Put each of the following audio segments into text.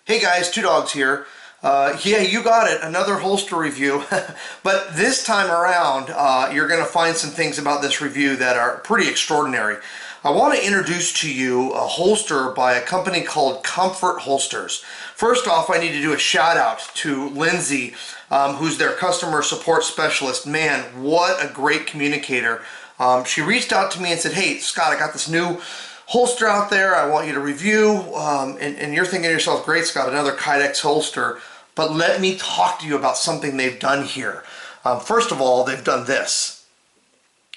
Hey guys, Two Dogs here. Yeah, you got it, another holster review. But this time around, you're going to find some things about this review that are pretty extraordinary. I want to introduce to you a holster by a company called Comfort Holsters. First off, I need to do a shout out to Lindsay, who's their customer support specialist. Man, what a great communicator. She reached out to me and said, hey, Scott, I got this new holster out there I want you to review, and you're thinking to yourself, great, Scott, another Kydex holster, but let me talk to you about something they've done here. First of all, they've done this,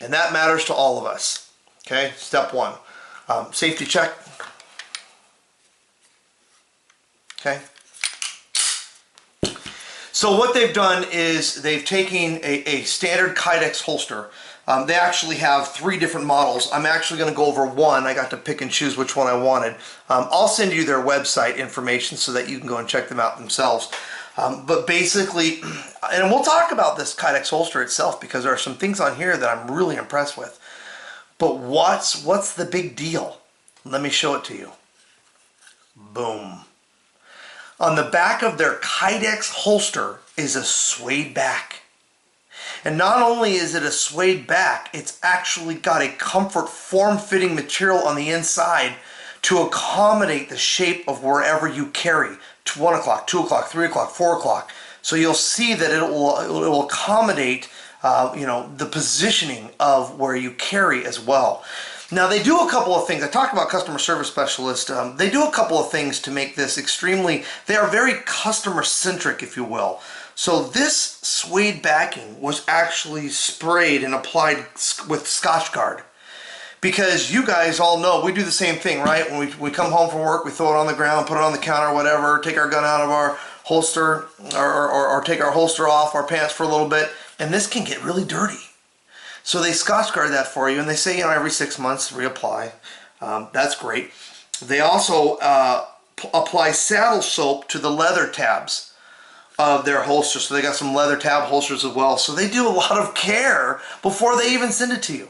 and that matters to all of us. Okay, step one, safety check. Okay, so what they've done is they've taken a standard Kydex holster. They actually have 3 different models. I'm actually going to go over one. I got to pick and choose which one I wanted. I'll send you their website information so that you can go and check them out themselves. But basically, and we'll talk about this Kydex holster itself because there are some things on here that I'm really impressed with. But what's the big deal? Let me show it to you. Boom. On the back of their Kydex holster is a suede back. And not only is it a suede back, it's actually got a comfort form-fitting material on the inside to accommodate the shape of wherever you carry. 1 o'clock, 2 o'clock, 3 o'clock, 4 o'clock. So you'll see that it will accommodate the positioning of where you carry as well. Now they do a couple of things. I talked about customer service specialists. They do a couple of things to make this they are very customer centric, if you will. So this suede backing was actually sprayed and applied with Scotchgard. Because you guys all know, we do the same thing, right? When we come home from work, we throw it on the ground, put it on the counter, whatever, take our gun out of our holster, or take our holster off our pants for a little bit, and this can get really dirty. So they Scotchgard that for you, and they say, every 6 months, reapply. That's great. They also apply saddle soap to the leather tabs of their holsters. So they got some leather tab holsters as well. So they do a lot of care before they even send it to you.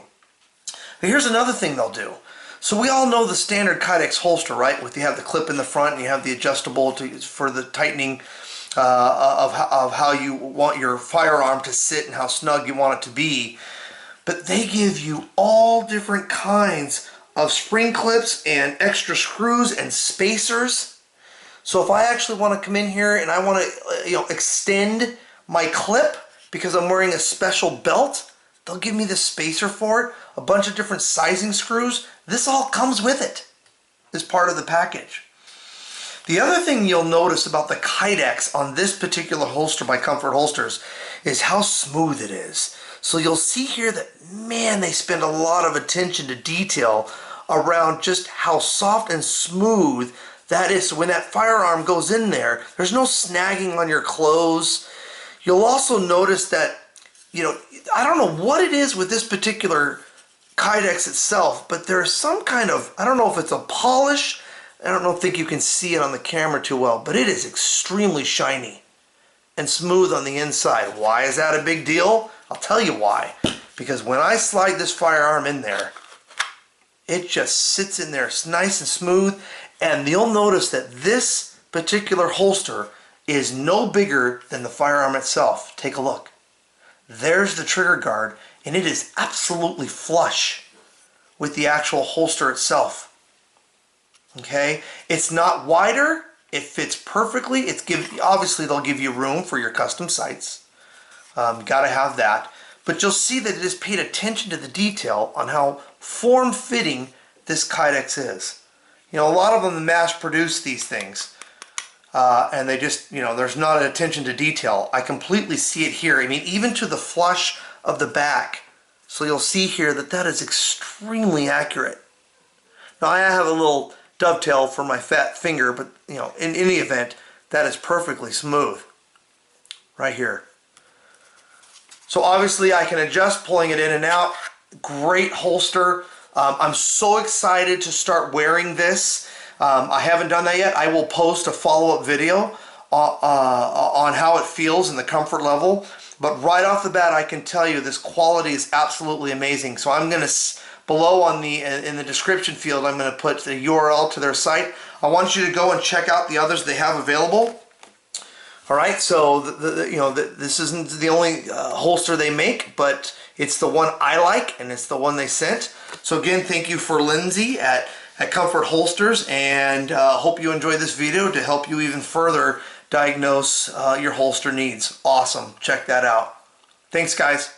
But here's another thing they'll do. So we all know the standard Kydex holster, right? You have the clip in the front and you have the adjustable for the tightening of how you want your firearm to sit and how snug you want it to be. But they give you all different kinds of spring clips and extra screws and spacers. So if I actually want to come in here and I want to extend my clip because I'm wearing a special belt, they'll give me the spacer for it, a bunch of different sizing screws. This all comes with it as part of the package. The other thing you'll notice about the Kydex on this particular holster by Comfort Holsters is how smooth it is. So you'll see here that, man, they spend a lot of attention to detail around just how soft and smooth that is. So when that firearm goes in there, there's no snagging on your clothes. You'll also notice that, I don't know what it is with this particular Kydex itself, but there's some kind of, I don't know if it's a polish. I don't think you can see it on the camera too well, but it is extremely shiny and smooth on the inside. Why is that a big deal? I'll tell you why. Because when I slide this firearm in there, it just sits in there. It's nice and smooth. And you'll notice that this particular holster is no bigger than the firearm itself. Take a look. There's the trigger guard, and it is absolutely flush with the actual holster itself. Okay? It's not wider. It fits perfectly. Obviously, they'll give you room for your custom sights. Gotta have that. But you'll see that it has paid attention to the detail on how form-fitting this Kydex is. A lot of them mass produce these things. And they just, there's not an attention to detail. I completely see it here. Even to the flush of the back. So you'll see here that is extremely accurate. Now I have a little dovetail for my fat finger, but, in any event, that is perfectly smooth. Right here. So obviously I can adjust pulling it in and out. Great holster. I'm so excited to start wearing this. I haven't done that yet. I will post a follow-up video on how it feels and the comfort level. But right off the bat, I can tell you this quality is absolutely amazing. So I'm going to below on the in the description field, I'm going to put the URL to their site. I want you to go and check out the others they have available. All right, so this isn't the only holster they make, but it's the one I like, and it's the one they sent. So again, thank you for Lindsay at Comfort Holsters, and hope you enjoyed this video to help you even further diagnose your holster needs. Awesome, check that out. Thanks, guys.